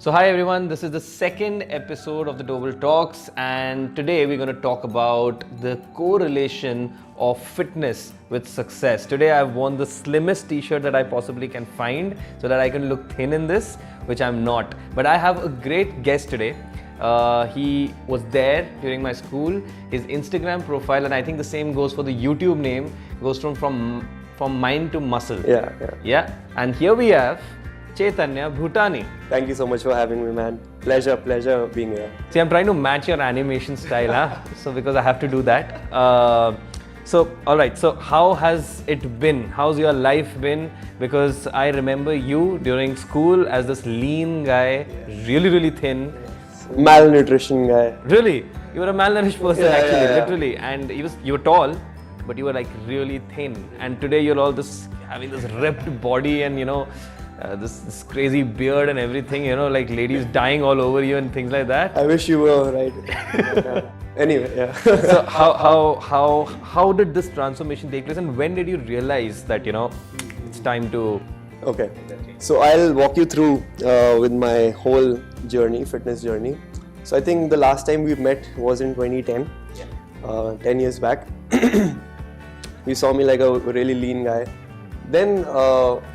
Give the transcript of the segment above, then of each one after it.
So hi everyone, this is the second episode of the Doval Talks, and today we're going to talk about the correlation of fitness with success. Today I've worn the slimmest t-shirt that I possibly can find so that I can look thin in this, which I'm not. But I have a great guest today. He was there during my school. His Instagram profile, and I think the same goes for the YouTube name, goes from mind to muscle. Yeah. And here we have Chaitanya, Bhutani. Thank you so much for having me, man. Pleasure being here. See, I'm trying to match your animation style, huh? So because I have to do that. Alright, so how has it been? How's your life been? Because I remember you during school as this lean guy, really thin. Malnutrition guy. Really? You were a malnourished person literally. And you were tall, but you were like really thin. And today you're all having this ripped body and this crazy beard and everything, like ladies dying all over you and things like that. I wish you were right. Anyway, yeah. So how did this transformation take place, and when did you realize that it's time to? Okay. So I'll walk you through with my whole journey, fitness journey. So I think the last time we met was in 2010, 10 years back. You saw me like a really lean guy. Then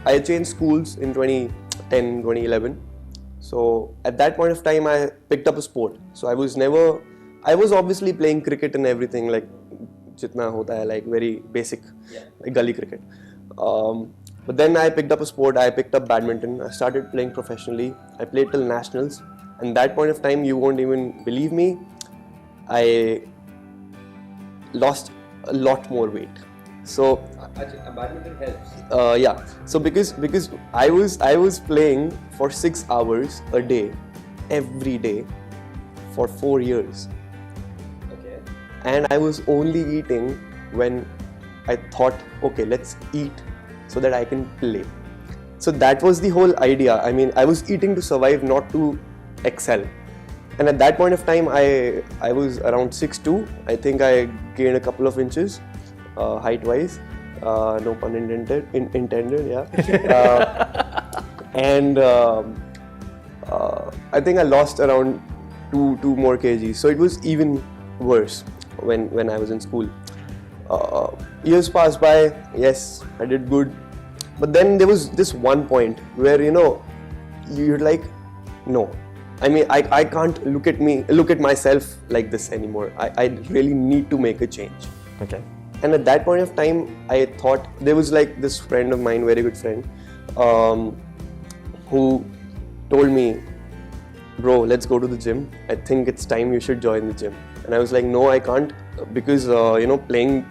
I changed schools in 2010, 2011. So at that point of time, I picked up a sport. So I was obviously playing cricket and everything, like jitna hota hai, like very basic, like gully cricket. But then I picked up a sport. I picked up badminton. I started playing professionally. I played till nationals. And that point of time, you won't even believe me, I lost a lot more weight. So badminton helps. So because I was playing for 6 hours a day, every day, for 4 years. Okay. And I was only eating when I thought, okay, let's eat so that I can play. So that was the whole idea. I mean, I was eating to survive, not to excel. And at that point of time, I was around 6'2". I think I gained a couple of inches. Height-wise, no pun intended, and I think I lost around two more kgs. So it was even worse when I was in school. Years passed by. Yes, I did good, but then there was this one point where you're like, no. I mean, I can't look at myself like this anymore. I really need to make a change. Okay. And at that point of time, I thought, there was like this friend of mine, very good friend, who told me, bro, let's go to the gym. I think it's time you should join the gym. And I was like, no, I can't, because playing,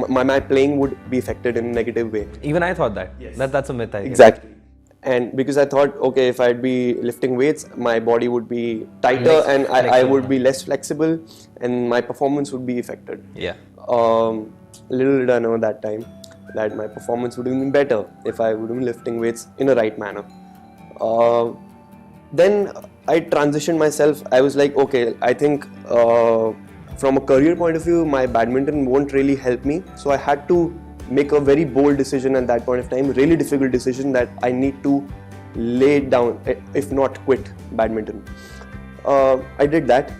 my playing would be affected in a negative way. Even I thought that. Yes. That's a myth. I guess. Exactly. And because I thought, okay, if I'd be lifting weights, my body would be tighter and I would be less flexible and my performance would be affected. Yeah. Little did I know that time that my performance would have been better if I would have been lifting weights in a right manner. Then I transitioned myself. I was like, okay, I think from a career point of view, my badminton won't really help me. So I had to make a very bold decision at that point of time, really difficult decision that I need to lay it down, if not quit badminton. I did that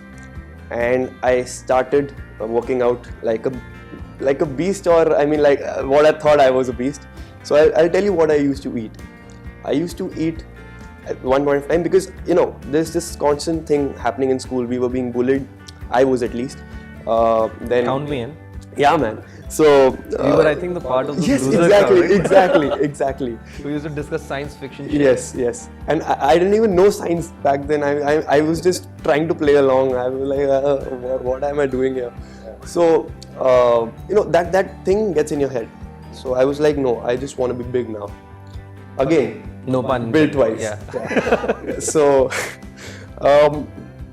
and I started working out like a beast, or I mean like what I thought I was a beast. So I'll tell you what I used to eat. I used to eat at one point of time, because there's this constant thing happening in school. We were being bullied. I was, at least. Then count me in. Yeah, man. So you were, I think, the part of the yes, loser exactly. We used to discuss science fiction shit. Yes. And I didn't even know science back then. I was just trying to play along. I was like, what am I doing here? So that thing gets in your head. So I was like, no, I just want to be big now. Again, no pun. Built twice. Yeah. So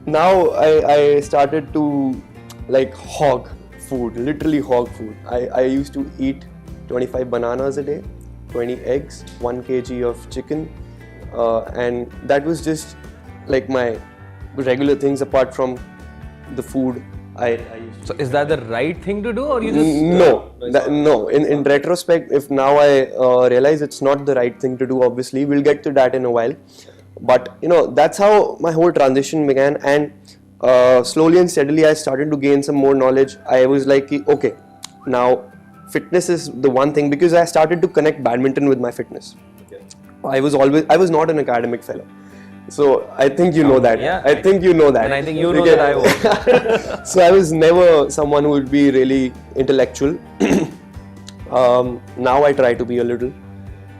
now I started to like hog food, literally hog food. I used to eat 25 bananas a day, 20 eggs, 1 kg of chicken, and that was just like my regular things apart from the food I used to. So is that the right thing to do, or you just... No. In retrospect, if now I realize it's not the right thing to do, obviously, we'll get to that in a while. But that's how my whole transition began, and slowly and steadily I started to gain some more knowledge. I was like, okay, now fitness is the one thing, because I started to connect badminton with my fitness. Okay. I was not an academic fellow. So I think you know that. Yeah, I think you know that. And I think you know that I was. So I was never someone who would be really intellectual. Now I try to be a little.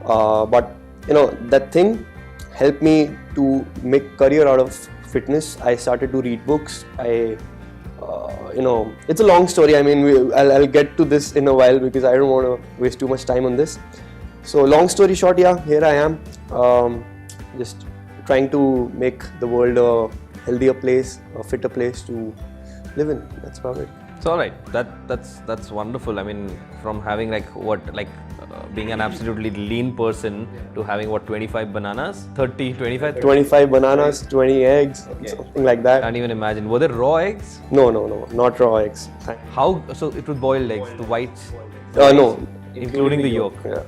But that thing helped me to make career out of fitness. I started to read books. It's a long story. I mean, I'll get to this in a while because I don't want to waste too much time on this. So long story short, yeah, here I am. Just trying to make the world a healthier place, a fitter place to live in. That's about it. It's all right. That's wonderful. I mean, from having being an absolutely lean person to having 25 bananas, 25 bananas, 20 eggs, something like that. Can't even imagine. Were there raw eggs? No, not raw eggs. How? So it was boiled eggs, the whites? No. Including the yolk. Yeah.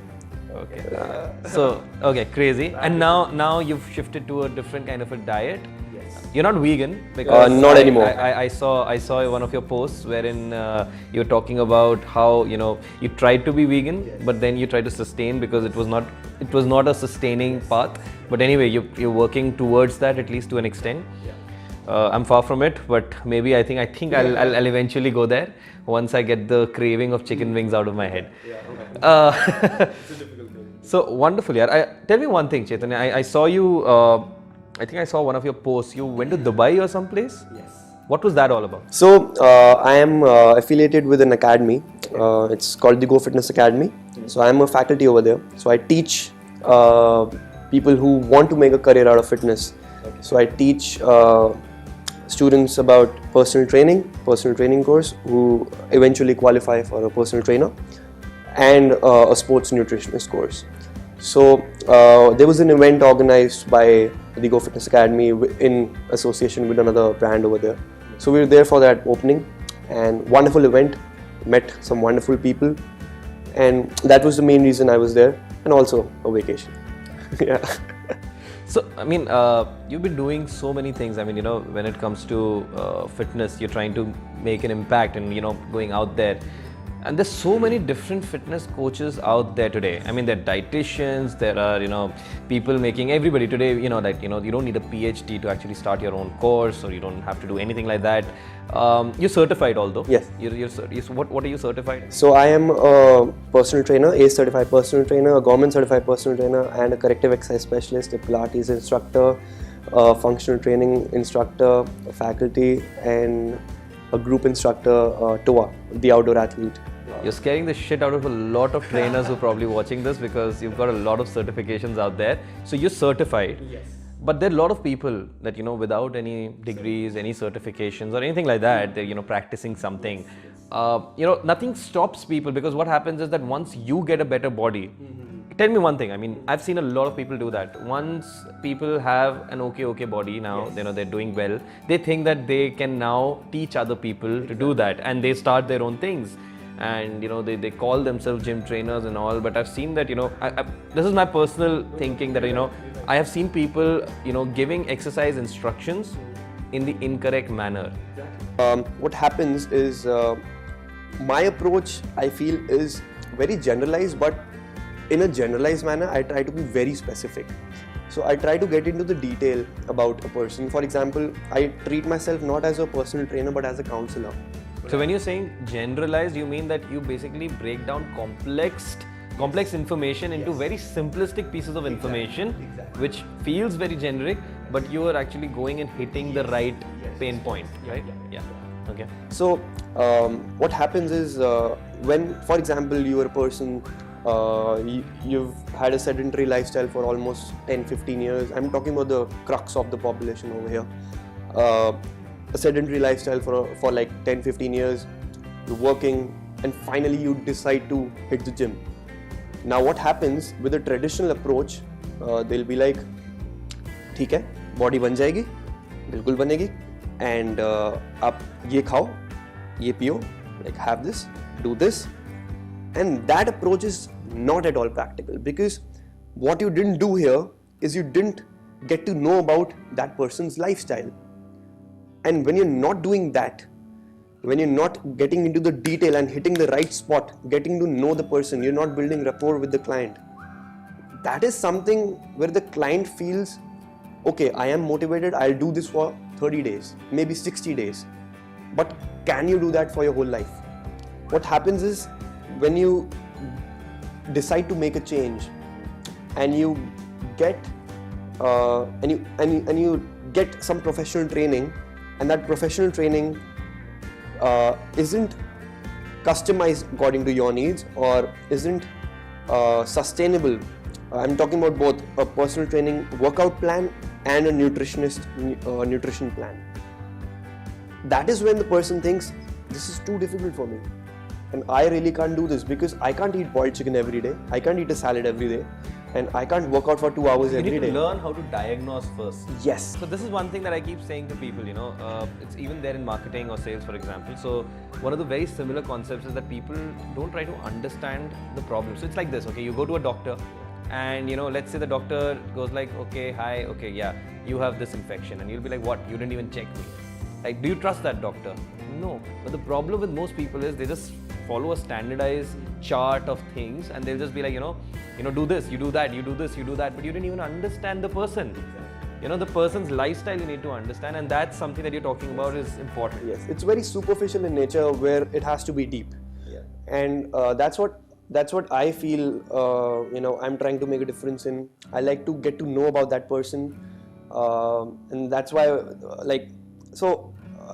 Okay. Crazy. And now you've shifted to a different kind of a diet. Yes. You're not vegan because not anymore. I saw one of your posts wherein you're talking about how you tried to be vegan, but then you tried to sustain because it was not a sustaining path. But anyway, you're working towards that, at least to an extent. I'm far from it, but maybe I think I'll eventually go there once I get the craving of chicken wings out of my head. So wonderful, yeah. Tell me one thing, Chaitanya. I saw you. I think I saw one of your posts. You went to Dubai or someplace. Yes. What was that all about? So I am affiliated with an academy. It's called the Go Fitness Academy. So I am a faculty over there. So I teach people who want to make a career out of fitness. Okay. So I teach students about personal training course, who eventually qualify for a personal trainer, and a sports nutritionist course. So there was an event organized by the Go Fitness Academy in association with another brand over there. So we were there for that opening, and wonderful event, met some wonderful people, and that was the main reason I was there, and also a vacation. Yeah. So, I mean, you've been doing so many things. I mean, when it comes to fitness, you're trying to make an impact and, going out there. And there's so many different fitness coaches out there today. I mean, there are dietitians, there are, people making everybody today, you don't need a PhD to actually start your own course, or you don't have to do anything like that. You're certified, although. Yes. What are you certified? So I am a personal trainer, ACE certified personal trainer, a government certified personal trainer, and a corrective exercise specialist, a Pilates instructor, a functional training instructor, a faculty, and a group instructor, TOA, the outdoor athlete. You're scaring the shit out of a lot of trainers who are probably watching this, because you've got a lot of certifications out there. So you're certified. Yes. But there are a lot of people that, without any degrees, any certifications or anything like that, they're, practicing something. Nothing stops people, because what happens is that once you get a better body, tell me one thing. I mean, I've seen a lot of people do that. Once people have an okay body now, yes, they're doing well, they think that they can now teach other people to do that, and they start their own things. And they call themselves gym trainers and all, but I've seen that this is my personal thinking, that I have seen people giving exercise instructions in the incorrect manner. What happens is my approach, I feel, is very generalized, but in a generalized manner I try to be very specific. So I try to get into the detail about a person. For example, I treat myself not as a personal trainer but as a counselor. So when you're saying generalized, you mean that you basically break down complex information into very simplistic pieces of information, which feels very generic, but you are actually going and hitting the right pain point, right? Yeah. Okay. So what happens is when, for example, you are a person, you've had a sedentary lifestyle for almost 10-15 years. I'm talking about the crux of the population over here. A sedentary lifestyle for like 10-15 years, you're working, and finally you decide to hit the gym. Now what happens with a traditional approach, they'll be like, ठीक है, body बन जाएगी, बिल्कुल बनेगी, and आप ये खाओ, ये पियो, like have this, do this. And that approach is not at all practical, because what you didn't do here is you didn't get to know about that person's lifestyle. And when you're not doing that, when you're not getting into the detail and hitting the right spot, getting to know the person, you're not building rapport with the client, that is something where the client feels, okay, I am motivated, I'll do this for 30 days, maybe 60 days. But can you do that for your whole life? What happens is, when you decide to make a change and you get and you get some professional training, and that professional training isn't customized according to your needs or isn't sustainable. I'm talking about both a personal training workout plan and a nutrition plan. That is when the person thinks, this is too difficult for me and I really can't do this, because I can't eat boiled chicken every day, I can't eat a salad every day, and I can't work out for 2 hours every day. You need to learn how to diagnose first. Yes. So this is one thing that I keep saying to people, it's even there in marketing or sales, for example. So one of the very similar concepts is that people don't try to understand the problem. So it's like this, okay, you go to a doctor and let's say the doctor goes like, okay, hi, okay, yeah, you have this infection, and you'll be like, what? You didn't even check me. Like, do you trust that doctor? No. But the problem with most people is they just follow a standardized chart of things, and they'll just be like, do this, you do that, you do this, you do that, but you didn't even understand the person. The person's lifestyle you need to understand, and that's something that you're talking about is important. Yes, it's very superficial in nature where it has to be deep. Yeah. And that's what I feel, I'm trying to make a difference in. I like to get to know about that person, and that's why,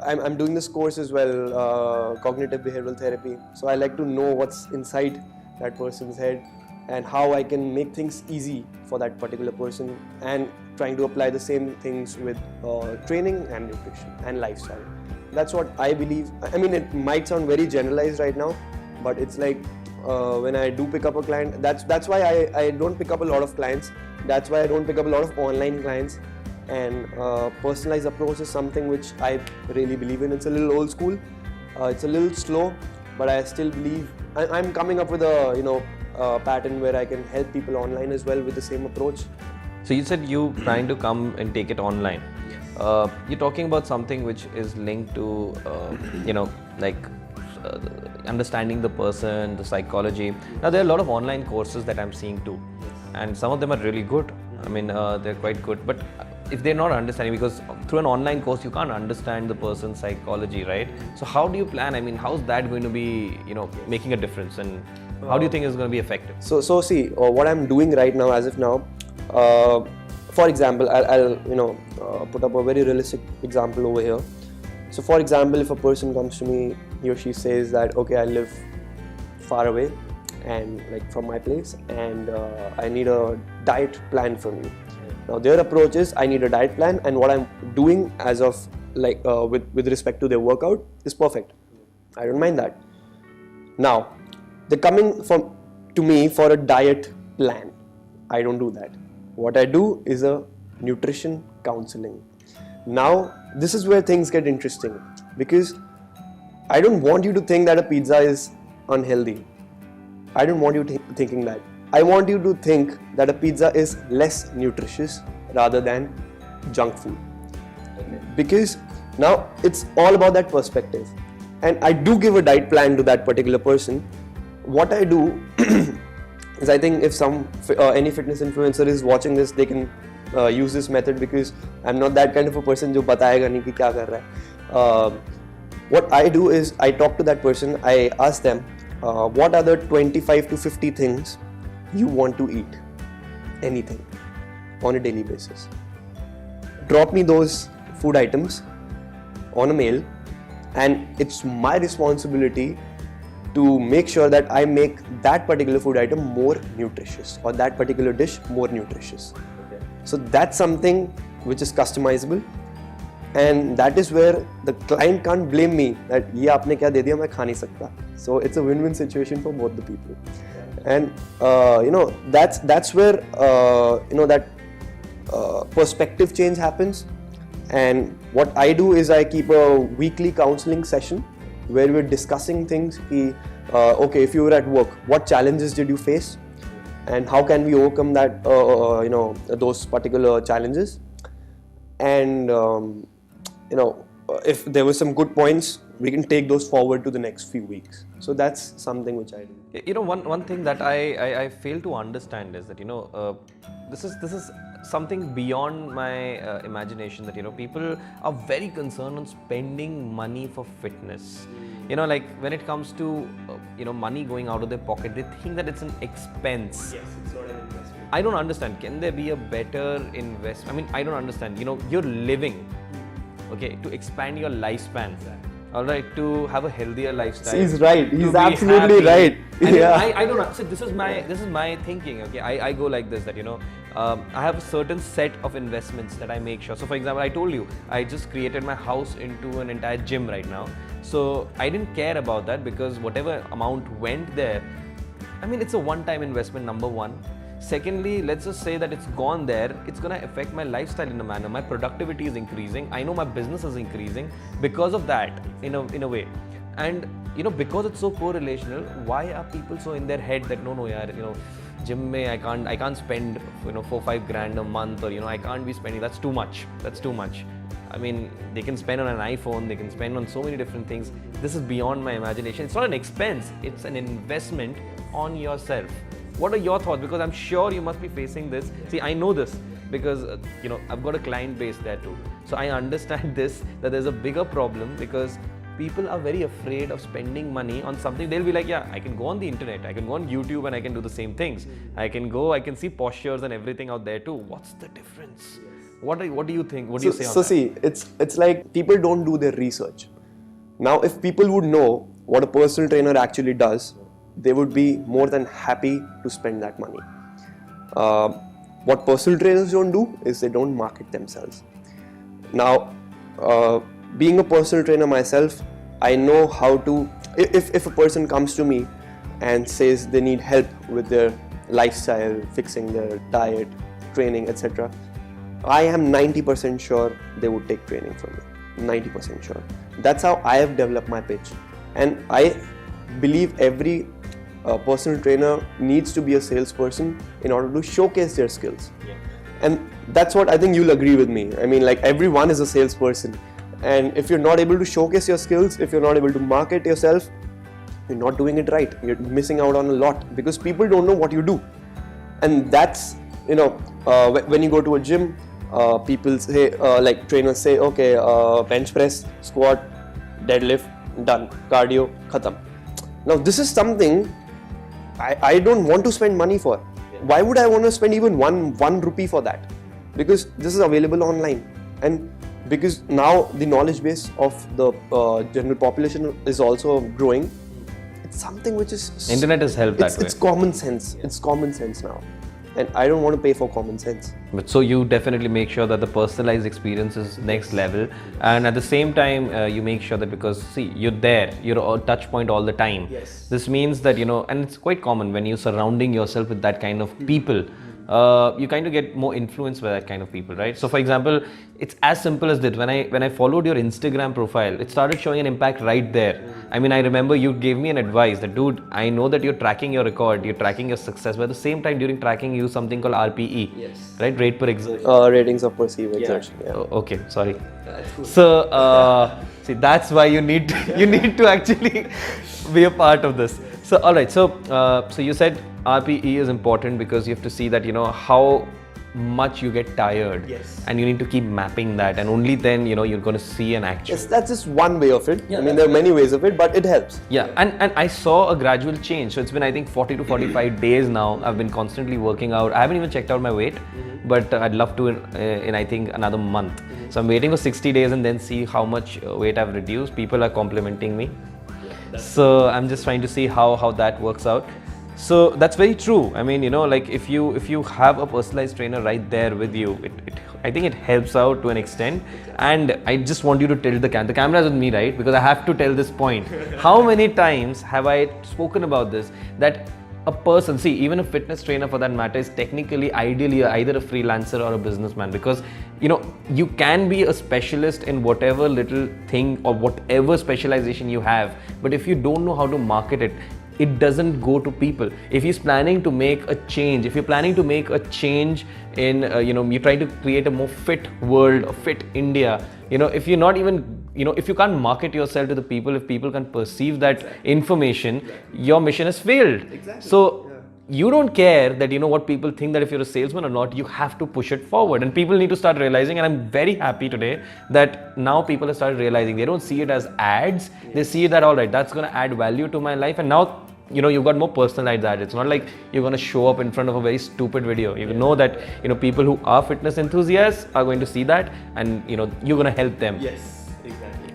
I'm doing this course as well, cognitive behavioral therapy. So I like to know what's inside that person's head and how I can make things easy for that particular person, and trying to apply the same things with training and nutrition and lifestyle. That's what I believe. I mean, it might sound very generalized right now, but it's like when I do pick up a client, that's why I don't pick up a lot of clients. That's why I don't pick up a lot of online clients. And personalized approach is something which I really believe in. It's a little old school, it's a little slow, but I still believe I'm coming up with a pattern where I can help people online as well with the same approach. So you said you trying to come and take it online. Yes. You're talking about something which is linked to understanding the person, the psychology. Now there are a lot of online courses that I'm seeing too, and some of them are really good. I mean, they're quite good, but if they're not understanding, because through an online course you can't understand the person's psychology, right? So how do you plan? I mean, how's that going to be, making a difference, and how do you think it's going to be effective? So see, what I'm doing right now, as of now, for example, I'll put up a very realistic example over here. So for example, if a person comes to me, he or she says that, okay, I live far away and from my place, and I need a diet plan from you. Now their approach is, I need a diet plan, and what I'm doing as of with respect to their workout is perfect. I don't mind that. Now they're coming to me for a diet plan. I don't do that. What I do is a nutrition counseling. Now this is where things get interesting, because I don't want you to think that a pizza is unhealthy. I don't want you thinking that. I want you to think that a pizza is less nutritious rather than junk food. Okay. Because now it's all about that perspective. And I do give a diet plan to that particular person. What I do is, I think if any fitness influencer is watching this, they can use this method, because I'm not that kind of a person who batayega nahi ki kya kar raha hai. What I do is, I talk to that person, I ask them, what are the 25 to 50 things you want to eat, anything, on a daily basis. Drop me those food items on a mail, and it's my responsibility to make sure that I make that particular food item more nutritious, or that particular dish more nutritious. Okay. So that's something which is customizable, and that is where the client can't blame me that ye aapne kya de diya, main kha nahi sakta. So it's a win-win situation for both the people. And that's where that perspective change happens. And what I do is, I keep a weekly counseling session where we're discussing things. Okay, if you were at work, what challenges did you face? and how can we overcome that, those particular challenges. And if there were some good points, we can take those forward to the next few weeks. So that's something which I do. One thing that I fail to understand is that this is something beyond my imagination, that people are very concerned on spending money for fitness. Like when it comes to money going out of their pocket, they think that it's an expense. Yes, it's not an investment. I don't understand. Can there be a better investment? I mean, I don't understand. You're living, okay, to expand your lifespan. Exactly. All right, to have a healthier lifestyle. He's right. to He's be absolutely happy. right. And Yeah. I don't know. So this is my thinking. Okay, I go like this, that I have a certain set of investments that I make sure. So for example, I told you I just created my house into an entire gym right now. So I didn't care about that because whatever amount went there, I mean, it's a one-time investment, number one. Secondly, let's just say that it's gone there, it's going to affect my lifestyle in a manner. My productivity is increasing. I know my business is increasing because of that, in a way. And because it's so correlational, why are people so in their head that no, yaar, gym mein I can't spend 4-5 grand a month, or I can't be spending, that's too much. I mean, they can spend on an iPhone, they can spend on so many different things. This is beyond my imagination. It's not an expense, it's an investment on yourself. What are your thoughts? Because I'm sure you must be facing this. See, I know this because I've got a client base there too. So I understand this, that there's a bigger problem because people are very afraid of spending money on something. They'll be like, yeah, I can go on the internet, I can go on YouTube and I can do the same things. I can see postures and everything out there too. What's the difference? What do you think? What do you say on that? See, it's like people don't do their research. Now, if people would know what a personal trainer actually does, they would be more than happy to spend that money. What personal trainers don't do is they don't market themselves. Now, being a personal trainer myself, I know how to, if a person comes to me and says they need help with their lifestyle, fixing their diet, training, etc., I am 90% sure they would take training from me. 90% sure. That's how I have developed my pitch. And I believe every personal trainer needs to be a salesperson in order to showcase their skills. Yeah. And that's what I think you'll agree with me. I mean, like, everyone is a salesperson. And if you're not able to showcase your skills, if you're not able to market yourself, you're not doing it right. You're missing out on a lot because people don't know what you do. And that's, when you go to a gym, people say, like trainers say, okay, bench press, squat, deadlift, done, cardio, khatam. Now, this is something I don't want to spend money for. Yeah. Why would I want to spend even one rupee for that? Because this is available online, and because now the knowledge base of the general population is also growing. It's something which is internet has helped that way. It's common sense. Yeah. It's common sense now, and I don't want to pay for common sense. But so you definitely make sure that the personalized experience is next level, and at the same time you make sure that, because see, you're there, you're a touch point all the time. Yes. This means that and it's quite common when you're surrounding yourself with that kind of people. You kind of get more influenced by that kind of people, right? So for example, it's as simple as that. When I followed your Instagram profile, it started showing an impact right there. I mean, I remember you gave me an advice that, dude, I know that you're tracking your record, you're tracking your success, but at the same time during tracking you use something called RPE. Yes. Right? Rate per exertion. Ratings of perceived exertion. Yeah. Oh, okay, sorry. That's cool. So see, that's why you need to actually be a part of this. So all right, so you said RPE is important because you have to see that how much you get tired. Yes. And you need to keep mapping that, and only then you're going to see an action. Yes, that's just one way of it. Yeah, I mean, there are many ways of it, but it helps. Yeah, and I saw a gradual change. So it's been, I think, 40 to 45 days now. I've been constantly working out. I haven't even checked out my weight, but I'd love to in I think another month. So I'm waiting for 60 days and then see how much weight I've reduced. People are complimenting me. So I'm just trying to see how that works out. So that's very true. I mean, like if you have a personalized trainer right there with you, I think it helps out to an extent. And I just want you to tell the camera is with me, right? Because I have to tell this point. How many times have I spoken about this, that a person, see, even a fitness trainer for that matter, is technically, ideally, either a freelancer or a businessman, because you can be a specialist in whatever little thing or whatever specialization you have, but if you don't know how to market it, it doesn't go to people. If he's planning to make a change, if you're planning to make a change in, you're trying to create a more fit world, a fit India, if you're not even, if you can't market yourself to the people, if people can perceive that information, your mission has failed. So you don't care that what people think, that if you're a salesman or not, you have to push it forward, and people need to start realizing. And I'm very happy today that now people have started realizing. They don't see it as ads, they see that, all right, that's going to add value to my life. And now you've got more personalized ads. It's not like you're going to show up in front of a very stupid video. You know that people who are fitness enthusiasts are going to see that, and you're going to help them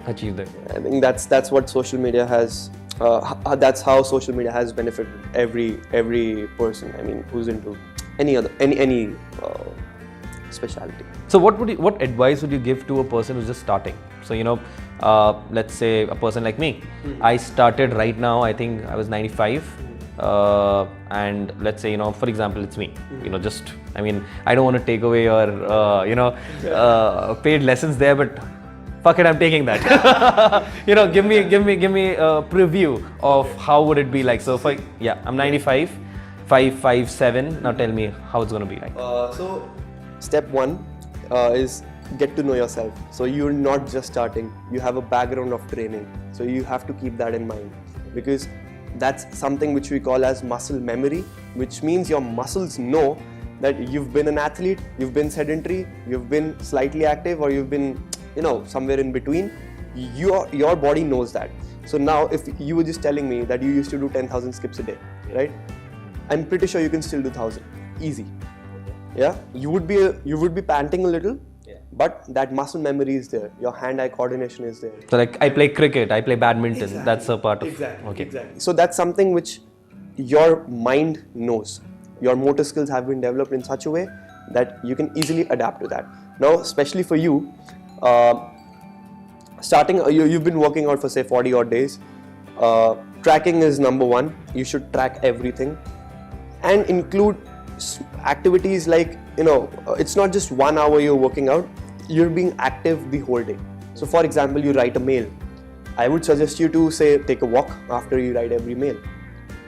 achieve that. I think that's what social media has. That's how social media has benefited every person. I mean, who's into any specialty. So what advice would you give to a person who's just starting? So let's say a person like me. I started right now. I think I was 95. And let's say for example, it's me. I don't want to take away your paid lessons there, but fuck it, I'm taking that. Give me a preview of how would it be like. So I'm 95, 5'7". Now tell me how it's going to be like. So step one is get to know yourself. So you're not just starting, you have a background of training. So you have to keep that in mind, because that's something which we call as muscle memory, which means your muscles know that you've been an athlete, you've been sedentary, you've been slightly active, or you've been somewhere in between. Your body knows that. So now if you were just telling me that you used to do 10,000 skips a day, right? I'm pretty sure you can still do 1,000 easy. Yeah, you would be panting a little, but that muscle memory is there. Your hand-eye coordination is there. So like I play cricket, I play badminton. That's a part of Exactly. So that's something which your mind knows. Your motor skills have been developed in such a way that you can easily adapt to that. Now, especially for you, starting, you've been working out for say 40 odd days. Tracking is number one. You should track everything and include activities like, it's not just 1 hour you're working out, you're being active the whole day. So for example, you write a mail. I would suggest you to say take a walk after you write every mail.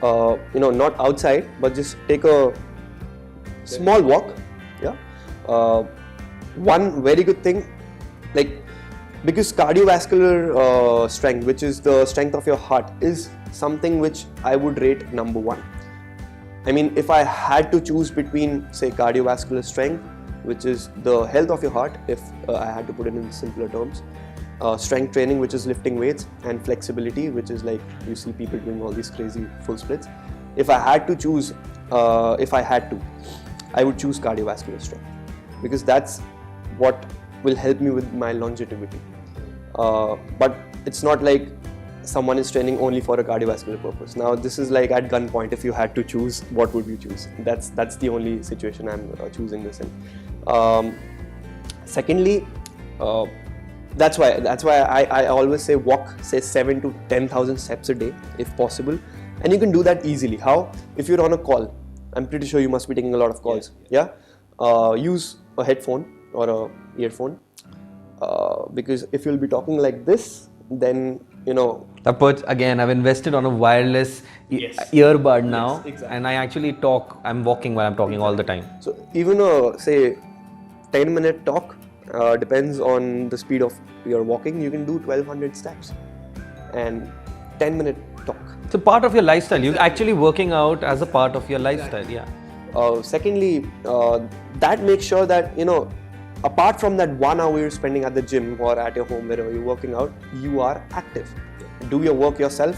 Not outside, but just take a small walk. One very good thing, because cardiovascular strength, which is the strength of your heart, is something which I would rate number one. I mean, if I had to choose between, say, cardiovascular strength, which is the health of your heart, if I had to put it in simpler terms, strength training, which is lifting weights, and flexibility, which is like you see people doing all these crazy full splits. If I had to choose, I would choose cardiovascular strength, because that's what will help me with my longevity. But it's not like someone is training only for a cardiovascular purpose. Now this is like at gunpoint. If you had to choose, what would you choose? That's the only situation I'm choosing this in. Secondly, that's why I always say walk, say 7,000 to 10,000 steps a day if possible, and you can do that easily. How? If you're on a call, I'm pretty sure you must be taking a lot of calls. Use a headphone or a earphone, because if you'll be talking like this, then again, I've invested on a wireless earbud now, and I actually talk. I'm walking while I'm talking all the time. So even a say 10-minute talk, depends on the speed of your walking. You can do 1,200 steps, and 10-minute talk. It's a part of your lifestyle. You're actually working out as a part of your lifestyle. Secondly, that makes sure that apart from that 1 hour you're spending at the gym or at your home, wherever you're working out, you are active. Do your work yourself.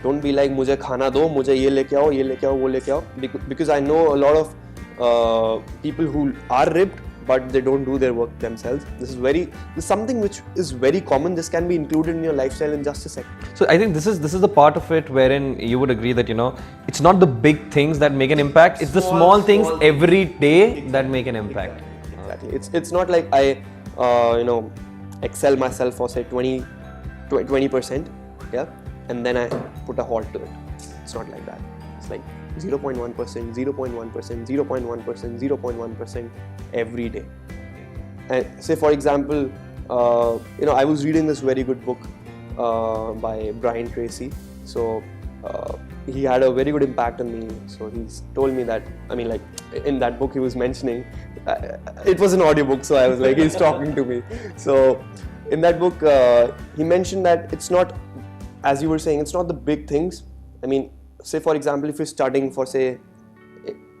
Don't be like, mujhe khana do, mujhe ye leke aao, wo leke aao. Because I know a lot of people who are ripped, but they don't do their work themselves. This is something which is very common. This can be included in your lifestyle in just a second. So I think this is the part of it wherein you would agree that it's not the big things that make an impact. It's the small things every day that make an impact. Exactly. It's not like I excel myself for say 20%, and then I put a halt to it. It's not like that. It's like 0.1%, 0.1%, 0.1%, 0.1% every day. And say for example, I was reading this very good book by Brian Tracy. So he had a very good impact on me. So he's told me that, I mean, like in that book he was mentioning, it was an audiobook, so I was like, he's talking to me. So in that book, he mentioned that it's not, as you were saying, it's not the big things. I mean, say for example, if you're studying for, say,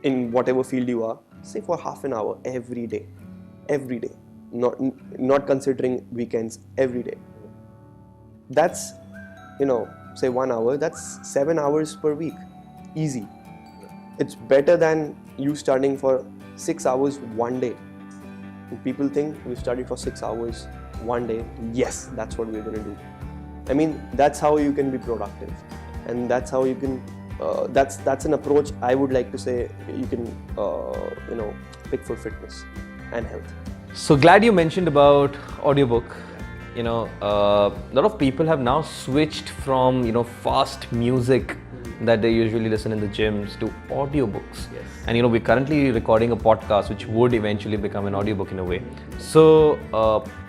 in whatever field you are, say for half an hour every day, not considering weekends, every day. That's, say 1 hour, that's 7 hours per week, easy. It's better than you studying for 6 hours one day. And people think we studied for 6 hours one day, yes, that's what we're going to do. I mean, that's how you can be productive, and that's how you can, that's an approach I would like to say you can, pick for fitness and health. So glad you mentioned about audiobook. A lot of people have now switched from, fast music that they usually listen in the gyms to audiobooks. Yes. And, we're currently recording a podcast which would eventually become an audiobook in a way. So,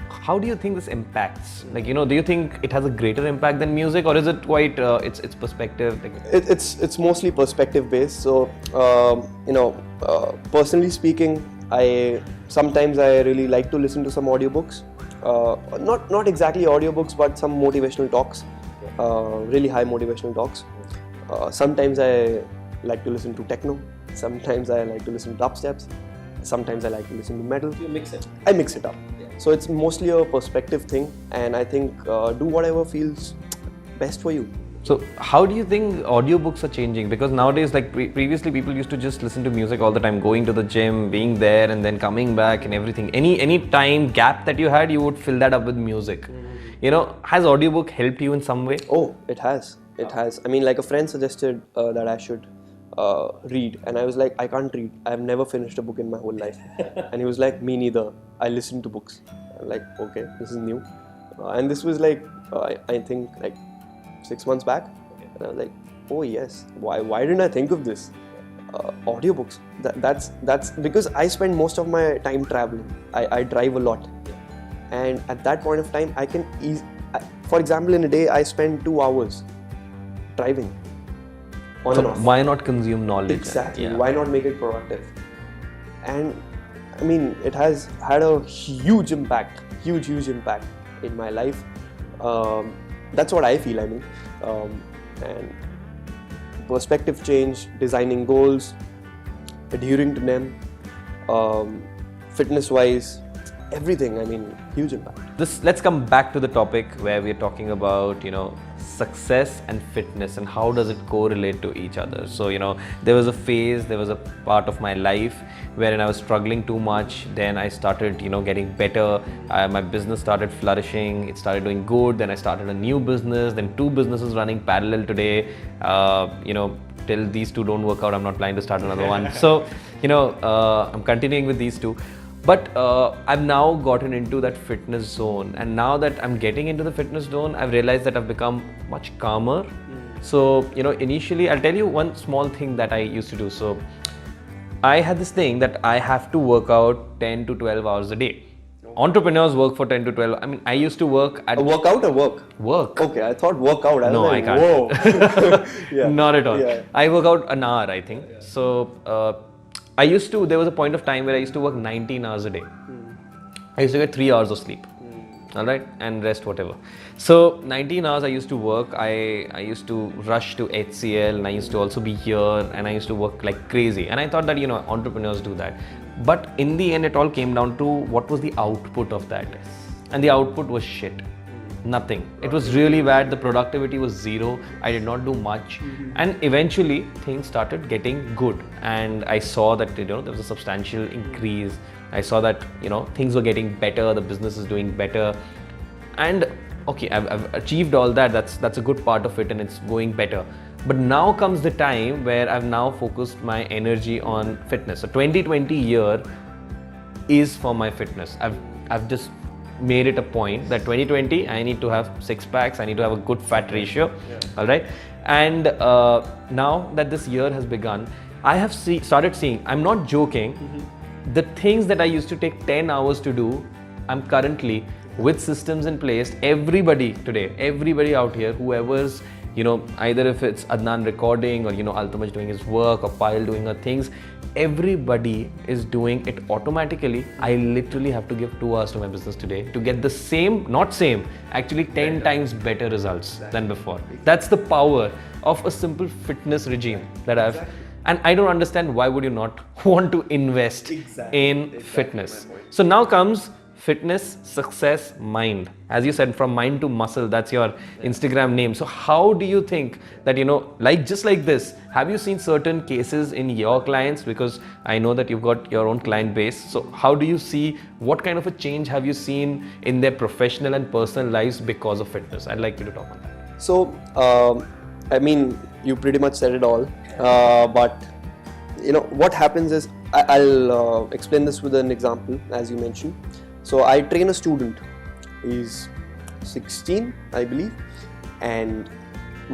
how do you think this impacts? Like, do you think it has a greater impact than music, or is it quite, it's perspective? It's mostly perspective based. So, personally speaking, sometimes I really like to listen to some audiobooks. Not exactly audiobooks, but some motivational talks, really high motivational talks. Sometimes I like to listen to techno. Sometimes I like to listen to dubsteps. Sometimes I like to listen to metal. You mix it. I mix it up. Yeah. So it's mostly a perspective thing, and I think do whatever feels best for you. So how do you think audiobooks are changing? Because nowadays, like previously, people used to just listen to music all the time, going to the gym, being there, and then coming back and everything. Any time gap that you had, you would fill that up with music. Has audiobook helped you in some way? Oh, it has. It has. I mean, like a friend suggested that I should read, and I was like, I can't read. I've never finished a book in my whole life. And he was like, me neither. I listen to books. I'm like, okay, this is new. And this was like, I think like 6 months back. And I was like, oh yes, why didn't I think of this? Audiobooks. That's because I spend most of my time traveling. I drive a lot. And at that point of time, I can for example, in a day, I spend 2 hours driving. On and off. Why not consume knowledge? Exactly. Yeah. Why not make it productive? And I mean, it has had a huge impact in my life. That's what I feel. I mean, and perspective change, designing goals, adhering to them, fitness-wise, everything. I mean, huge impact. Let's come back to the topic where we're talking about, success and fitness and how does it correlate to each other. So, there was a part of my life wherein I was struggling too much. Then I started, getting better. My business started flourishing. It started doing good. Then I started a new business. Then 2 businesses running parallel today. Till these 2 don't work out, I'm not planning to start another one. So, I'm continuing with these 2. But I've now gotten into that fitness zone, and now that I'm getting into the fitness zone, I've realized that I've become much calmer. So, initially, I'll tell you one small thing that I used to do. So, I had this thing that I have to work out 10 to 12 hours a day. Entrepreneurs work for 10 to 12. I mean, I used to work at... Work out or work? Work. Okay, I thought work out. No, like, I can't. Whoa. Yeah. Not at all. Yeah. I work out an hour, I think. Yeah. So, there was a point of time where I used to work 19 hours a day. I used to get 3 hours of sleep. All right, and rest whatever. So 19 hours I used to work. I used to rush to HCL, and I used to also be here, and I used to work like crazy. And I thought that entrepreneurs do that. But in the end, it all came down to what was the output of that, and the output was shit. Nothing. It was really bad. The productivity was zero. I did not do much, and eventually things started getting good. And I saw that there was a substantial increase. I saw that things were getting better. The business is doing better, and okay, I've achieved all that. That's a good part of it, and it's going better. But now comes the time where I've now focused my energy on fitness. So 2020 year is for my fitness. I've just made it a point that 2020 I need to have 6 packs. I need to have a good fat ratio. Yeah. All right, and now that this year has begun, I have started seeing. I'm not joking. The things that I used to take 10 hours to do, I'm currently with systems in place. Everybody today, everybody out here, whoever's either if it's Adnan recording or, Altamaj doing his work or Payal doing her things, everybody is doing it automatically. I literally have to give 2 hours to my business today to get the same, not same, actually 10 times better results than before. That's the power of a simple fitness regime that I've, and I don't understand why would you not want to invest in fitness. So now comes fitness, success, mind. As you said, from mind to muscle, that's your Instagram name. So how do you think that, just like this, have you seen certain cases in your clients? Because I know that you've got your own client base. So how do you see, what kind of a change have you seen in their professional and personal lives because of fitness? I'd like you to talk on that. So, you pretty much said it all. But, what happens is, I'll explain this with an example, as you mentioned. So I train a student, he's 16, I believe, and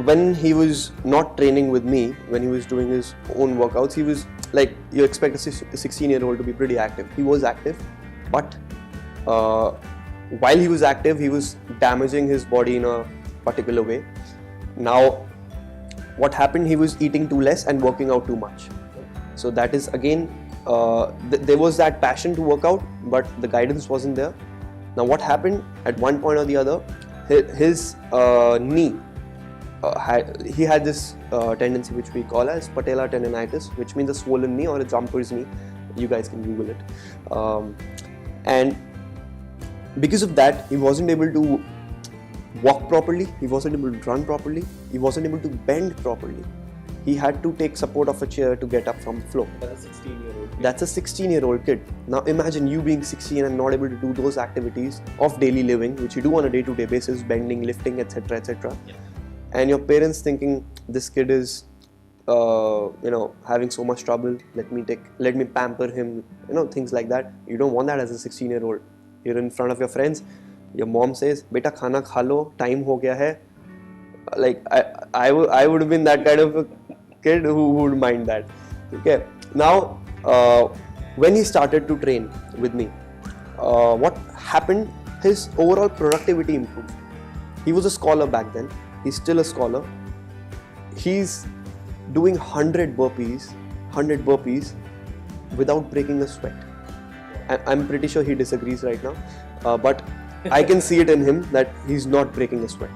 when he was not training with me, when he was doing his own workouts, he was like, you expect a 16-year-old to be pretty active. He was active, but while he was active, he was damaging his body in a particular way. Now, what happened, he was eating too less and working out too much. So that is again, there was that passion to work out, but the guidance wasn't there. Now what happened, at one point or the other, his knee, he had this tendency which we call as patellar tendonitis, which means a swollen knee or a jumper's knee. You guys can Google it. And because of that, he wasn't able to walk properly, he wasn't able to run properly, he wasn't able to bend properly. He had to take support of a chair to get up from the floor. That's a 16-year-old kid. That's a 16-year-old kid. Now imagine you being 16 and not able to do those activities of daily living, which you do on a day-to-day basis, bending, lifting, etc., etc. Yeah. And your parents thinking, this kid is, having so much trouble. Let me pamper him. Things like that. You don't want that as a 16-year-old. You're in front of your friends. Your mom says, "Beta, khana kha lo, time ho gaya hai." Like I would have been that kind of a kid who would mind that. Okay. Now, when he started to train with me, what happened? His overall productivity improved. He was a scholar back then. He's still a scholar. He's doing 100 burpees without breaking a sweat. I'm pretty sure he disagrees right now, but I can see it in him that he's not breaking a sweat.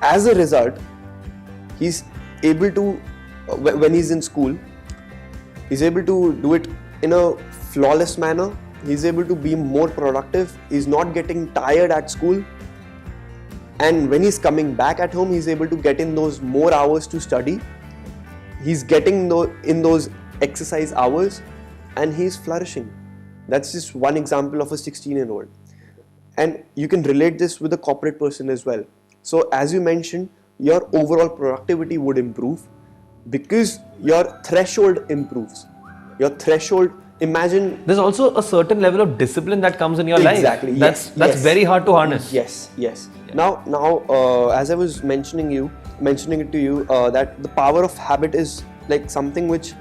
As a result, he's able to, when he's in school, he's able to do it in a flawless manner. He's able to be more productive. He's not getting tired at school. And when he's coming back at home, he's able to get in those more hours to study. He's getting in those exercise hours and he's flourishing. That's just one example of a 16-year-old. And you can relate this with a corporate person as well. So as you mentioned, your overall productivity would improve because your threshold improves. Your threshold, imagine... There's also a certain level of discipline that comes in your life. Exactly. That's very hard to harness. Yes. Yeah. Now, as I was mentioning it to you, that the power of habit is like something which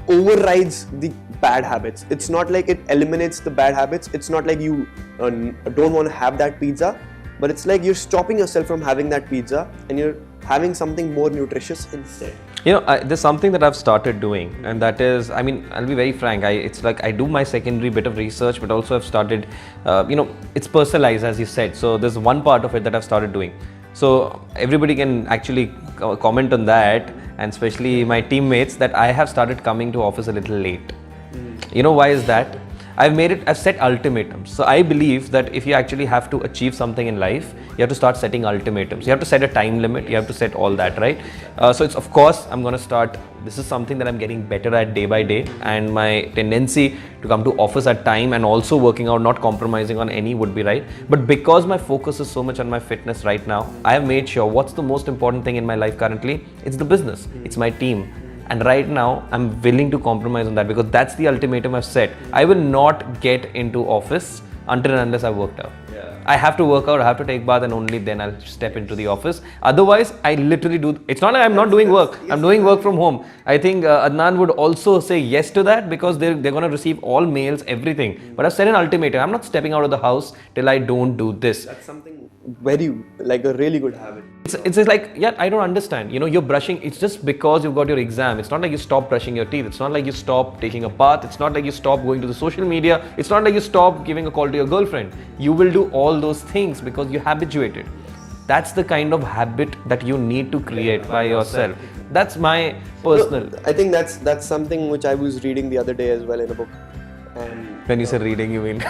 overrides the bad habits. It's not like it eliminates the bad habits. It's not like you don't want to have that pizza, but it's like you're stopping yourself from having that pizza and you're having something more nutritious instead. There's something that I've started doing, and that is, I'll be very frank, it's like I do my secondary bit of research, but also I've started, it's personalized, as you said. So there's one part of it that I've started doing. So everybody can actually comment on that, and especially my teammates, that I have started coming to office a little late. Why is that? I've set ultimatums. So I believe that if you actually have to achieve something in life, you have to start setting ultimatums. You have to set a time limit, you have to set all that, right? So it's, of course, I'm going to start, this is something that I'm getting better at day by day, and my tendency to come to office at time and also working out, not compromising on any, would be right. But because my focus is so much on my fitness right now, I have made sure what's the most important thing in my life currently? It's the business, it's my team. And right now, I'm willing to compromise on that because that's the ultimatum I've set. I will not get into office until and unless I've worked out. Yeah. I have to work out, I have to take bath, and only then I'll step into the office. Otherwise, I literally do, it's not like I'm not doing work. I'm doing work from home. I think Adnan would also say yes to that because they're going to receive all mails, everything. But I've set an ultimatum. I'm not stepping out of the house till I don't do this. That's something like a really good habit. It's like, yeah, I don't understand. You're brushing, it's just because you've got your exam. It's not like you stop brushing your teeth. It's not like you stop taking a bath. It's not like you stop going to the social media. It's not like you stop giving a call to your girlfriend. You will do all those things because you're habituated. That's the kind of habit that you need to create by yourself. That's my personal. I think that's something which I was reading the other day as well in a book. And when you say reading, you mean?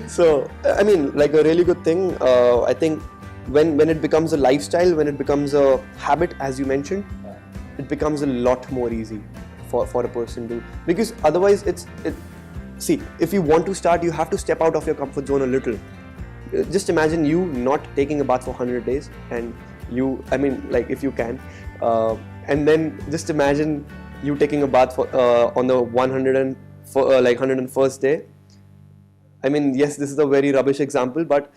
So, I mean, like a really good thing. I think when it becomes a lifestyle, when it becomes a habit, as you mentioned, it becomes a lot more easy for a person to, because otherwise see, if you want to start, you have to step out of your comfort zone a little. Just imagine you not taking a bath for 100 days and like if you can, and then just imagine you taking a bath on the 101st day. I mean, yes, this is a very rubbish example, but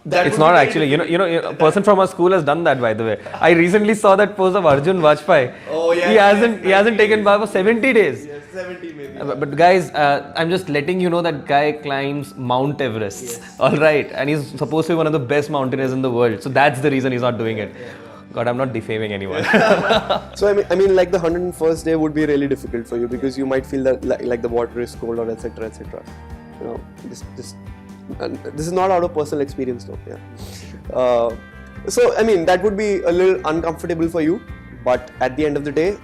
it's not actually. A person from our school has done that, by the way. I recently saw that post of Arjun Vajpayee. Oh yeah. He hasn't taken bath for 70 days. Yes, 70 maybe. But guys, I'm just letting you know that guy climbs Mount Everest. Yes. All right, and he's supposed to be one of the best mountaineers in the world. So that's the reason he's not doing it. Yeah. God, I'm not defaming anyone. So I mean, like the 101st day would be really difficult for you because you might feel that like the water is cold or etc. etc. This is not out of personal experience though. Yeah. So I mean, that would be a little uncomfortable for you, but at the end of the day,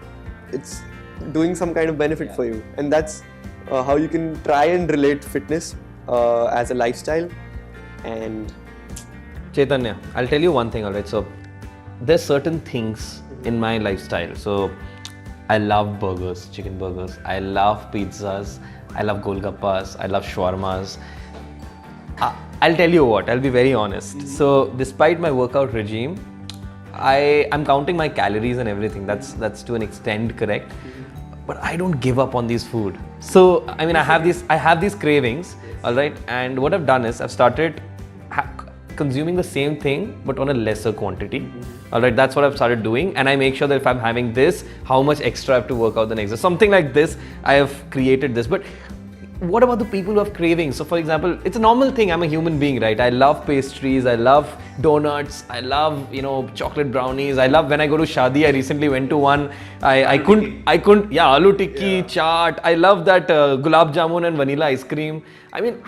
it's doing some kind of benefit for you, and that's how you can try and relate fitness as a lifestyle. And Chaitanya, I'll tell you one thing, alright. So there's certain things in my lifestyle. So I love burgers, chicken burgers. I love pizzas. I love golgappas. I love shawarmas. I'll tell you what, I'll be very honest. So despite my workout regime, I'm counting my calories and everything. That's to an extent correct. But I don't give up on these food. So I mean, I have these cravings, all right. And what I've done is I've started consuming the same thing but on a lesser quantity. All right, that's what I've started doing, and I make sure that if I'm having this, how much extra I have to work out the next day. Something like this, I have created this. But what about the people who have cravings? So for example, it's a normal thing. I'm a human being, right? I love pastries, I love donuts, I love, chocolate brownies. I love when I go to Shadi. I recently went to one. I couldn't, aloo tikki, chaat. I love that gulab jamun and vanilla ice cream. I mean,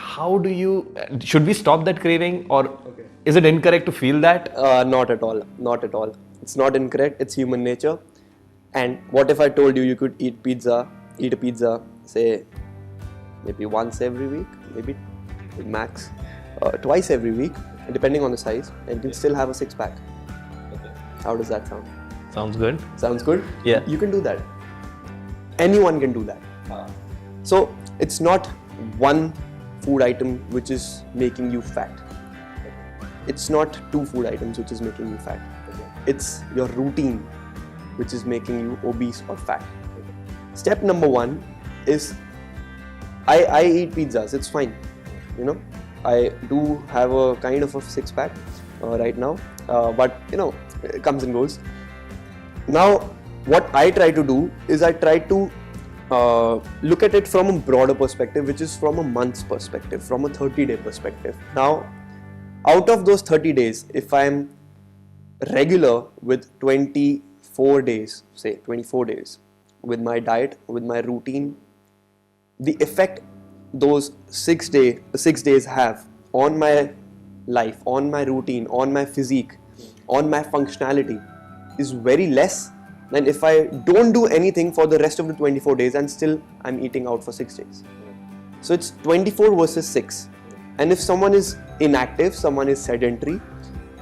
should we stop that craving, or is it incorrect to feel that? Not at all. Not at all. It's not incorrect. It's human nature. And what if I told you could eat a pizza, say, maybe once every week, maybe max twice every week, depending on the size, and you can still have a six-pack. Okay. How does that sound? Sounds good. Sounds good? Yeah. You can do that. Anyone can do that. So it's not one food item which is making you fat. It's not two food items which is making you fat. It's your routine which is making you obese or fat. Step number one is I eat pizzas, it's fine. I do have a kind of a six-pack right now, but it comes and goes. Now, what I try to do is I try to look at it from a broader perspective, which is from a month's perspective, from a 30-day perspective. Now, out of those 30 days, if I'm regular with 24 days, say 24 days, with my diet, with my routine, the effect those 6 days have on my life, on my routine, on my physique, on my functionality is very less than if I don't do anything for the rest of the 24 days and still I'm eating out for 6 days. So it's 24 versus 6. And if someone is inactive, someone is sedentary,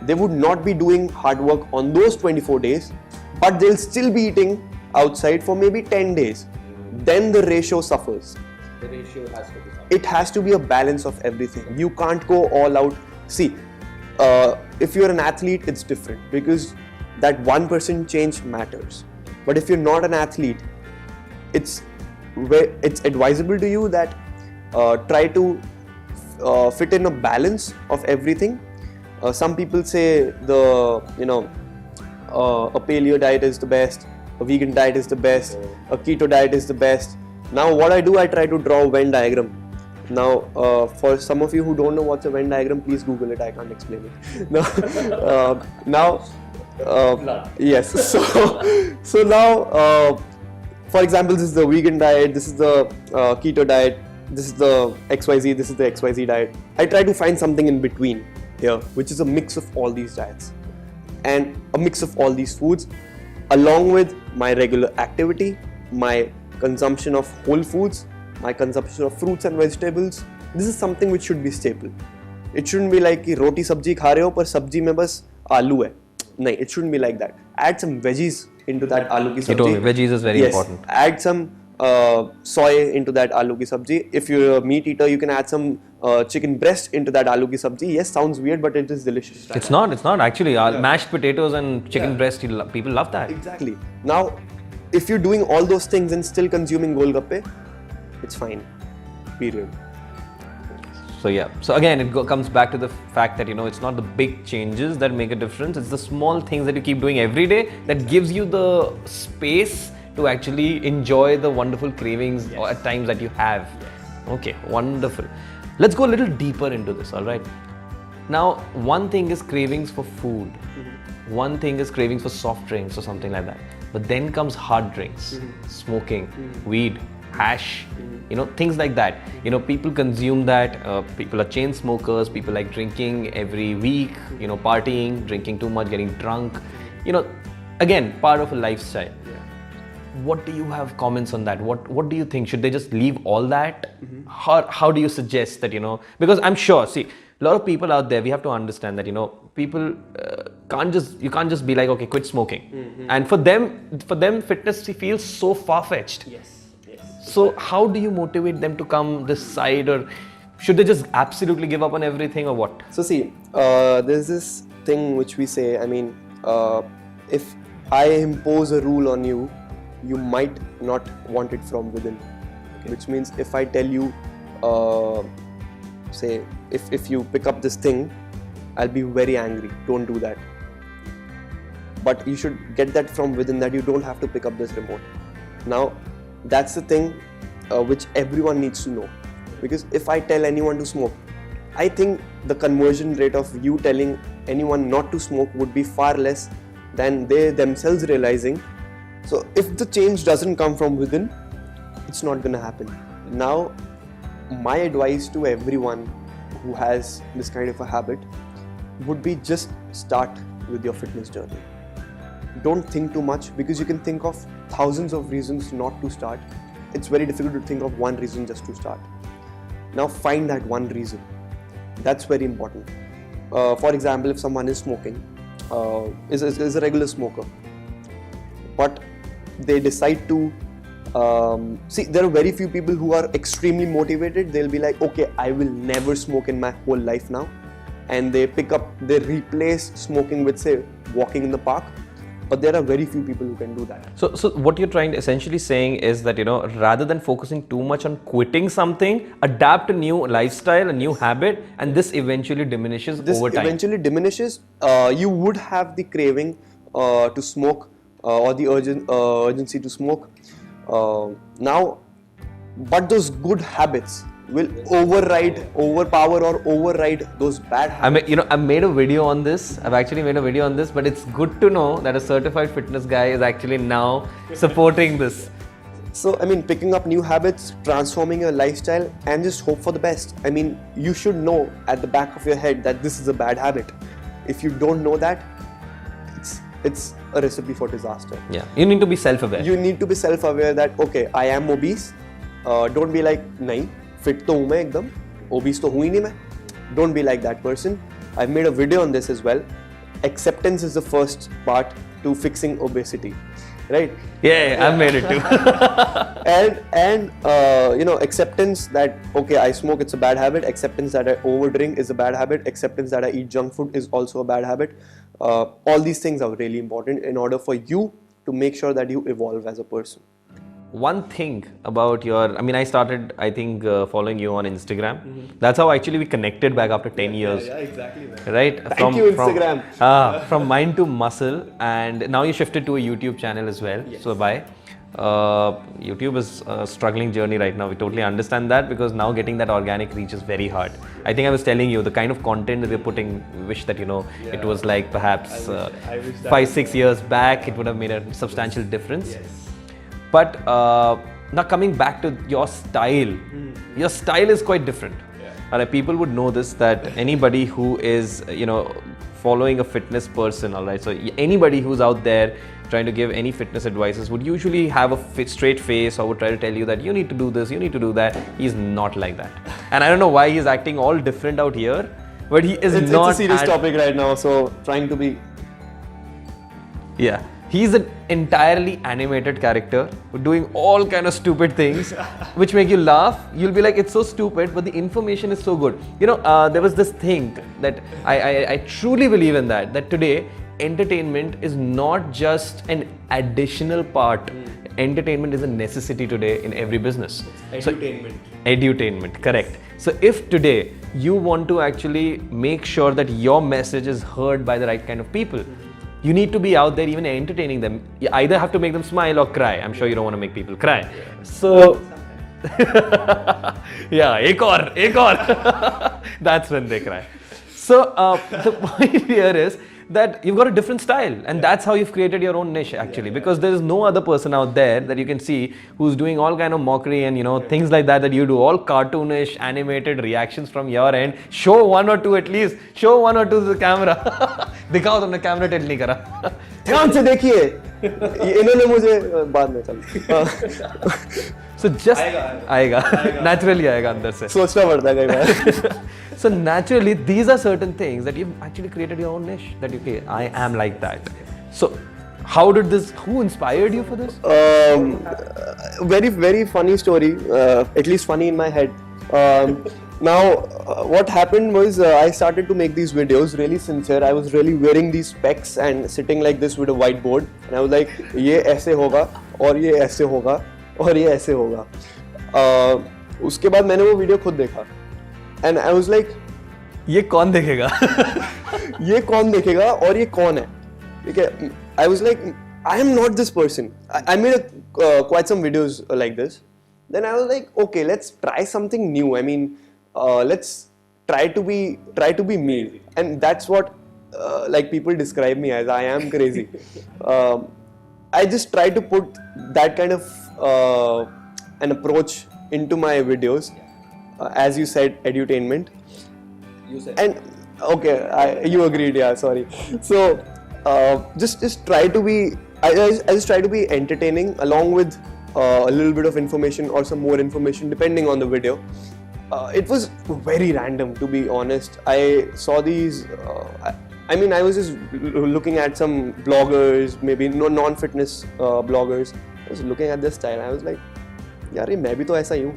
they would not be doing hard work on those 24 days, but they'll still be eating outside for maybe 10 days. Then the ratio suffers. The ratio has to be. It has to be a balance of everything. You can't go all out. See, if you're an athlete, it's different because that 1% change matters. But if you're not an athlete, it's advisable to you that try to fit in a balance of everything. Some people say a paleo diet is the best, a vegan diet is the best, a keto diet is the best. Now what I do, I try to draw a Venn diagram. Now, for some of you who don't know what's a Venn diagram, please Google it. I can't explain it. Yes. So now, for example, this is the vegan diet. This is the keto diet. This is the XYZ. This is the XYZ diet. I try to find something in between here, which is a mix of all these diets and a mix of all these foods, along with my regular activity, my consumption of whole foods, my consumption of fruits and vegetables. This is something which should be staple. It shouldn't be like कि रोटी सब्जी खा रहे हो पर सब्जी में बस आलू है. नहीं, it shouldn't be like that. Add some veggies into that aloo ki sabji. You told me veggies is very important. Add some soy into that aloo ki sabji. If you're a meat eater, you can add some chicken breast into that aloo ki sabji. Yes, sounds weird, but it is delicious. It's not actually. Mashed potatoes and chicken breast, people love that. Exactly. Now, if you're doing all those things and still consuming golgappe, it's fine. Period. So yeah. So again, it comes back to the fact that it's not the big changes that make a difference. It's the small things that you keep doing every day that gives you the space to actually enjoy the wonderful cravings or at times that you have. Okay, wonderful. Let's go a little deeper into this. All right. Now, one thing is cravings for food. One thing is cravings for soft drinks or something like that. But then comes hard drinks, smoking, weed, hash, things like that. People consume that. People are chain smokers. People like drinking every week, partying, drinking too much, getting drunk. Again, part of a lifestyle. What do you have comments on that? What do you think? Should they just leave all that? How do you suggest that, because I'm sure, see, a lot of people out there, we have to understand that, people you can't just be like, okay, quit smoking. And for them, fitness feels so far-fetched. Yes. So how do you motivate them to come this side, or should they just absolutely give up on everything, or what? So see, there's this thing which we say, if I impose a rule on you, you might not want it from within. Okay. Which means if I tell you, say, if you pick up this thing, I'll be very angry. Don't do that. But you should get that from within, that you don't have to pick up this remote. Now, that's the thing which everyone needs to know. Because if I tell anyone to smoke, I think the conversion rate of you telling anyone not to smoke would be far less than they themselves realizing. So if the change doesn't come from within, it's not gonna happen. Now, my advice to everyone who has this kind of a habit would be just start with your fitness journey. Don't think too much, because you can think of thousands of reasons not to start. It's very difficult to think of one reason just to start. Now find that one reason. That's very important. For example, if someone is smoking, is a regular smoker, but they decide to see, there are very few people who are extremely motivated. They'll be like, okay, I will never smoke in my whole life now. And they replace smoking with, say, walking in the park. But there are very few people who can do that. So what you're trying to essentially saying is that, rather than focusing too much on quitting something, adapt a new lifestyle, a new habit, and this eventually diminishes over time. You would have the craving to smoke or the urgency to smoke. But those good habits will overpower or override those bad habits. I made a video on this. I've actually made a video on this, but it's good to know that a certified fitness guy is actually now supporting this. So, picking up new habits, transforming your lifestyle, and just hope for the best. You should know at the back of your head that this is a bad habit. If you don't know that, it's a recipe for disaster. Yeah, you need to be self-aware. You need to be self-aware that, okay, I am obese. Don't be like, nahin, fit to hu main ekdam, obese to hu hi nahi main. Don't be like that person. I've made a video on this as well. Acceptance is the first part to fixing obesity, right? Yeah, I've made it too. and acceptance that, okay, I smoke, it's a bad habit. Acceptance that I overdrink is a bad habit. Acceptance that I eat junk food is also a bad habit. All these things are really important in order for you to make sure that you evolve as a person. One thing about I started, following you on Instagram. That's how actually we connected back after 10 years. Yeah, exactly. Man. Right? Thank you, Instagram. From mind to muscle, and now you shifted to a YouTube channel as well. Yes. So bye. YouTube is a struggling journey right now. We totally understand that, because now getting that organic reach is very hard. I think I was telling you the kind of content that we're putting, wish that it was like perhaps I wish 5-6 years back, it would have made a substantial difference. But now coming back to your style, your style is quite different. Alright, people would know this, that anybody who is following a fitness person, alright, so anybody who's out there trying to give any fitness advices would usually have a straight face, or would try to tell you that you need to do this, you need to do that. He's not like that, and I don't know why he's acting all different out here, but he is not. It's a serious topic right now, so trying to be. Yeah, he's an entirely animated character doing all kind of stupid things which make you laugh. You'll be like, it's so stupid, but the information is so good. There was this thing that I truly believe in, that today entertainment is not just an additional part. Entertainment is a necessity today in every business. Edutainment, correct. So if today you want to actually make sure that your message is heard by the right kind of people, you need to be out there even entertaining them. You either have to make them smile or cry. I'm sure you don't want to make people cry. So, yeah, ek aur. That's when they cry. So, the point here is that you've got a different style, and that's how you've created your own niche actually, because there is no other person out there that you can see who's doing all kind of mockery and things like that you do, all cartoonish animated reactions from your end. Show one or two at least, show one or two to the camera. दिखाओ तुमने camera tell नहीं करा. ध्यान से देखिए, इन्होंने मुझे बाद में चल. So just आएगा naturally आएगा अंदर से. सोचना पड़ता है कई बार. So naturally, these are certain things that you've actually created your own niche. That I am like that. So, who inspired you for this? Very, very funny story. At least funny in my head. Now, what happened was I started to make these videos really sincere. I was really wearing these specs and sitting like this with a whiteboard. And I was like, ये ऐसे होगा और ये ऐसे होगा और ये ऐसे होगा. उसके बाद मैंने वो वीडियो खुद देखा. And I was like, ये कौन देखेगा? ये कौन देखेगा और ये कौन है? ठीक है? I was like, I am not this person. I made quite some videos like this. Then I was like, okay, let's try something new. I mean, let's try to be me, and that's what like people describe me as. I am crazy. I just try to put that kind of an approach into my videos. As you said, edutainment. You said. And okay, you agreed. Yeah, sorry. So just try to be. I just try to be entertaining along with a little bit of information or some more information depending on the video. It was very random, to be honest. I saw these. I mean, I was just looking at some bloggers, maybe non-fitness bloggers. I was looking at this style. I was like, यार ये मैं भी तो ऐसा ही हूँ.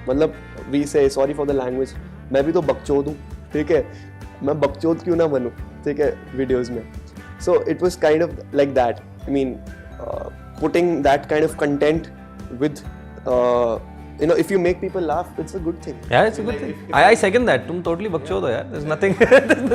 मतलब we say sorry for the language. मैं भी तो बकचोद हूँ, ठीक है? मैं बकचोद क्यों ना बनूँ, ठीक है? Videos में. So it was kind of like that. I mean, putting that kind of content with. If you make people laugh, it's a good thing. Yeah, it's a good thing. I second that. तुम totally बकचोद हो यार. There's nothing.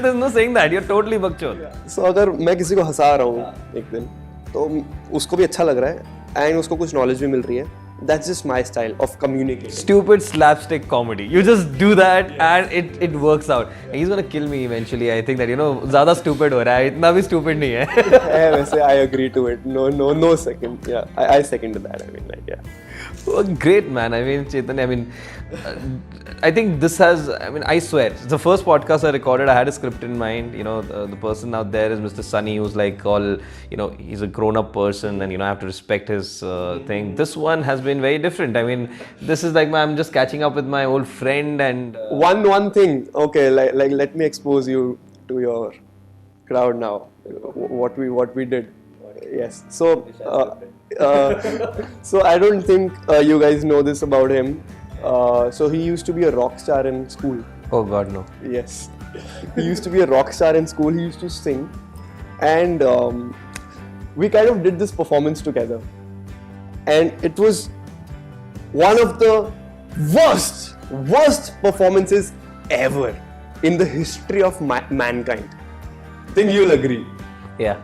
There's no saying that. You're totally बकचोद. So अगर मैं किसी को हंसा रहा हूँ एक दिन, तो उसको भी अच्छा लग रहा है, and उसको कुछ knowledge भी मिल रही है. That's just my style of communicating. Stupid slapstick comedy. You just do that and it works out. And he's gonna kill me eventually. I think that ज़्यादा stupid हो रहा है. इतना भी stupid नहीं है. वैसे I agree to it. No second. Yeah, I second to that. I mean, like, yeah. Oh, great, man. I mean, Chaitanya, I think this has, I swear, it's the first podcast I recorded. I had a script in mind. The person out there is Mr. Sunny, who's like he's a grown-up person, and I have to respect his thing. This one has been very different. I mean, this is like I'm just catching up with my old friend and one thing. Okay, like let me expose you to your crowd now. What we did. Yes. So. So I don't think you guys know this about him. So he used to be a rock star in school. Oh God, no. Yes, he used to be a rock star in school. He used to sing, and we kind of did this performance together. And it was one of the worst performances ever in the history of mankind. I think you'll agree. Yeah.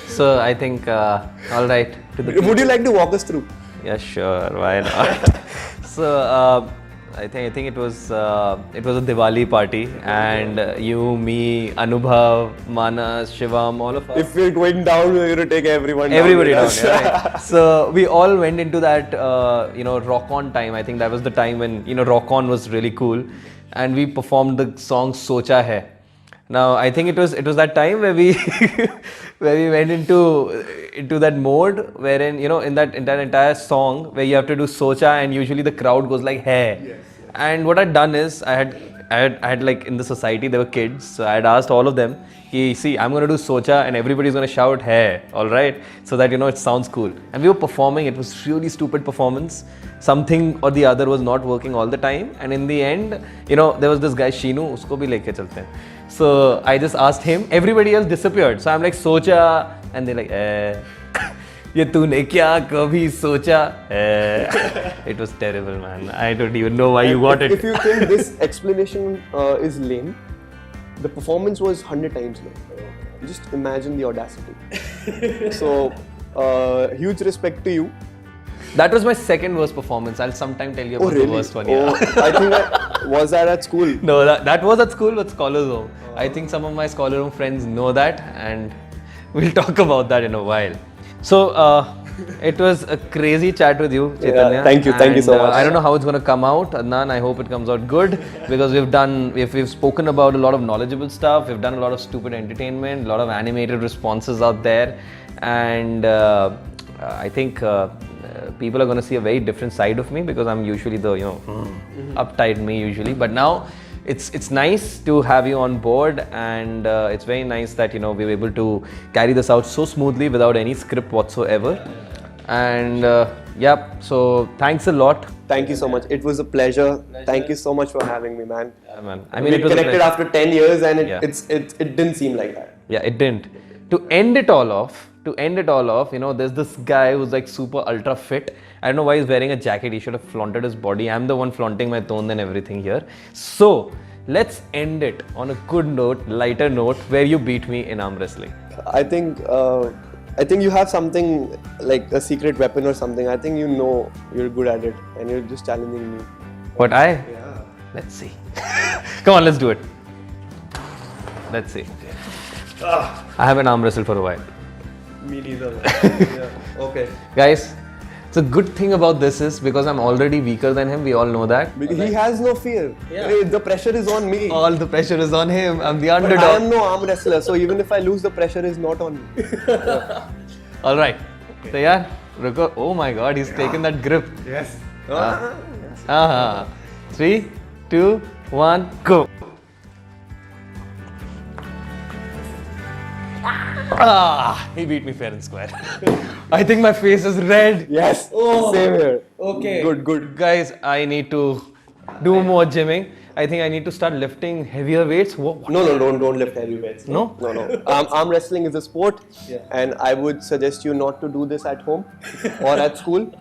So I think all right. Would you like to walk us through? Yeah, sure. Why not? So I think it was a Diwali party, and you, me, Anubhav, Manas, Shivam, all of us. If we're going down, we're going to take everybody down. Yeah, right. So we all went into that rock on time. I think that was the time when rock on was really cool, and we performed the song Socha Hai. Now I think it was that time where we where we went into that mode wherein in that entire song where you have to do socha and usually the crowd goes like hey. Yes. And what I'd done is I had like in the society there were kids, so I had asked all of them, see, I'm gonna do socha and everybody's gonna shout hey, all right, so that it sounds cool. And we were performing. It was really stupid performance. Something or the other was not working all the time, and in the end there was this guy Sheenu, usko bhi leke chalte hain. So I just asked him, everybody else disappeared. So I'm like, socha, and they're like, ye tune kya kabhi socha? It was terrible, man. I don't even know why you got it. If you think this explanation is lame, the performance was 100 times lame. Just imagine the audacity. So, huge respect to you. That was my second worst performance. I'll sometime tell you about the worst one. Yeah. I think was that at school? No, that was at school with Scholars Home. I think some of my Scholar Home friends know that, and we'll talk about that in a while. So, it was a crazy chat with you, Chaitanya. Yeah, thank you so much. I don't know how it's going to come out, Adnan. I hope it comes out good because we've spoken about a lot of knowledgeable stuff. We've done a lot of stupid entertainment, a lot of animated responses out there, and I think people are going to see a very different side of me because I'm usually the uptight me usually, but now it's nice to have you on board, and it's very nice that we were able to carry this out so smoothly without any script whatsoever. And so thanks a lot. Thank you so much. It was a pleasure. Thank you so much for having me, man. Yeah, man. I mean, we connected after 10 years, and it didn't seem like that. Yeah, it didn't. To end it all off, there's this guy who's like super ultra fit. I don't know why he's wearing a jacket. He should have flaunted his body. I'm the one flaunting my tone and everything here. So let's end it on a good note, lighter note, where you beat me in arm wrestling. I think you have something like a secret weapon or something. I think you're good at it, and you're just challenging me. What I? Yeah. Let's see. Come on, let's do it. Let's see. I haven't arm wrestled for a while. Me neither. Yeah. Okay. Guys, the good thing about this is because I'm already weaker than him, we all know that. Because he has no fear. Yeah. The pressure is on me. All the pressure is on him. I'm the underdog. But I am no arm wrestler, so even if I lose, the pressure is not on me. Yeah. All right. So yeah, Ruko. Oh my God, he's taken that grip. Yes. 3, 2, 1, go. He beat me fair and square. I think my face is red. Yes. Same here. Okay. Good. Guys, I need to do more gymming. I think I need to start lifting heavier weights. What? No, don't lift heavy weights. No. Arm wrestling is a sport, and I would suggest you not to do this at home or at school.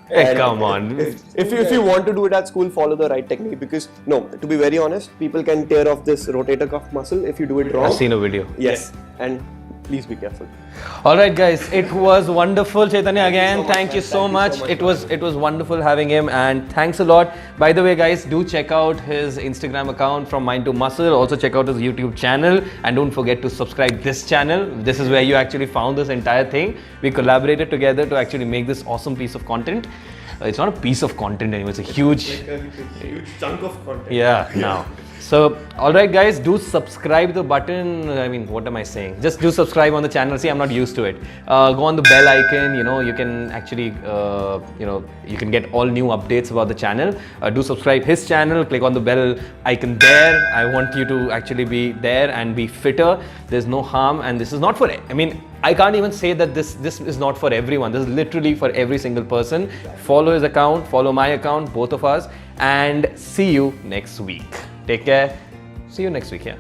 Hey, come on. If you want to do it at school, follow the right technique, because to be very honest, people can tear off this rotator cuff muscle if you do it wrong. I've seen a video. Yes, and please be careful. All right, guys, it was wonderful, Chaitanya. Again, thank you so much. It was wonderful having him, and thanks a lot. By the way, guys, do check out his Instagram account, From Mind to Muscle. Also check out his YouTube channel, and don't forget to subscribe this channel. This is where you actually found this entire thing. We collaborated together to actually make this awesome piece of content. It's not a piece of content anymore. It's a huge chunk of content. Yeah, now. So, alright guys, do subscribe the button. I mean, what am I saying? Just do subscribe on the channel. See, I'm not used to it. Go on the bell icon, you can actually, you can get all new updates about the channel. Do subscribe his channel, click on the bell icon there. I want you to actually be there and be fitter. There's no harm, and this is not for, I can't even say that this is not for everyone. This is literally for every single person. Follow his account, follow my account, both of us, and see you next week. Take care. See you next week. Yeah.